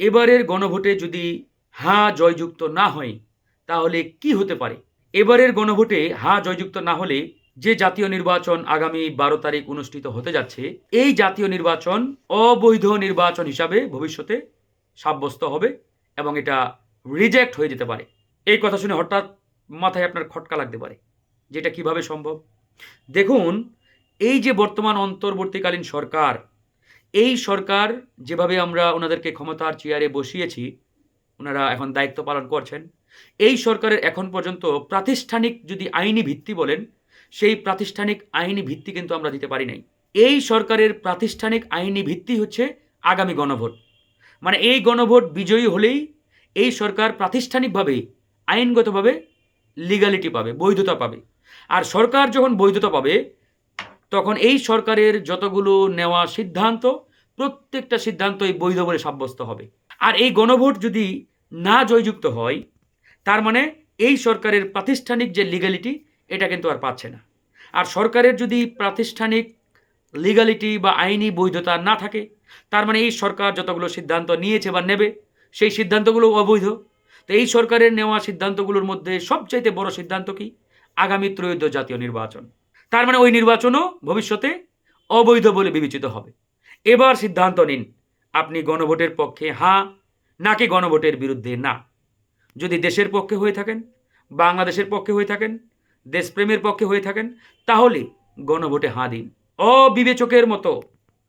এবারের গণভোটে যদি হ্যাঁ জয়যুক্ত না হয় তাহলে কি হতে পারে? এবারের গণভোটে হ্যাঁ জয়যুক্ত না হলে যে জাতীয় নির্বাচন আগামী 12 তারিখ অনুষ্ঠিত হতে যাচ্ছে, এই জাতীয় নির্বাচন অবৈধ নির্বাচন হিসাবে ভবিষ্যতে সাব্যস্ত হবে এবং এটা রিজেক্ট হয়ে যেতে পারে। এই কথা শুনে হঠাৎ মাথায় আপনার খটকা লাগতে পারে যে এটা কিভাবে সম্ভব? দেখুন, এই যে বর্তমান অন্তর্বর্তীকালীন সরকার, এই সরকার যেভাবে আমরা ওনাদেরকে ক্ষমতার চেয়ারে বসিয়েছি, ওনারা এখন দায়িত্ব পালন করছেন। এই সরকারের এখন পর্যন্ত প্রাতিষ্ঠানিক যদি আইনি ভিত্তি বলেন, সেই প্রাতিষ্ঠানিক আইনি ভিত্তি কিন্তু আমরা দিতে পারি নাই। এই সরকারের প্রাতিষ্ঠানিক আইনি ভিত্তি হচ্ছে আগামী গণভোট। মানে এই গণভোট বিজয়ী হলেই এই সরকার প্রাতিষ্ঠানিকভাবে, আইনগতভাবে লিগ্যালিটি পাবে, বৈধতা পাবে। আর সরকার যখন বৈধতা পাবে, তখন এই সরকারের যতগুলো নেওয়া সিদ্ধান্ত, প্রত্যেকটা সিদ্ধান্তই বৈধ বলে সাব্যস্ত হবে। আর এই গণভোট যদি না জয়যুক্ত হয়, তার মানে এই সরকারের প্রাতিষ্ঠানিক যে লিগ্যালিটি, এটা কিন্তু আর পাচ্ছে না। আর সরকারের যদি প্রাতিষ্ঠানিক লিগ্যালিটি বা আইনি বৈধতা না থাকে, তার মানে এই সরকার যতগুলো সিদ্ধান্ত নিয়েছে বা নেবে, সেই সিদ্ধান্তগুলো অবৈধ। তো এই সরকারের নেওয়া সিদ্ধান্তগুলোর মধ্যে সবচাইতে বড় সিদ্ধান্ত কি? আগামী ত্রয়োদশ জাতীয় নির্বাচন। তার মানে ওই নির্বাচনও ভবিষ্যতে অবৈধ বলে বিবেচিত হবে। এবার সিদ্ধান্ত নিন, আপনি গণভোটের পক্ষে হ্যাঁ নাকি গণভোটের বিরুদ্ধে না। যদি দেশের পক্ষে হয়ে থাকেন, বাংলাদেশের পক্ষে হয়ে থাকেন, দেশপ্রেমের পক্ষে হয়ে থাকেন, তাহলে গণভোটে হাঁ দিন। অবিবেচকের মতো,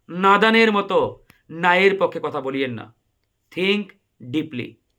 নাদানের মতো ন্যায়ের পক্ষে কথা বলিয়েন না। Think deeply.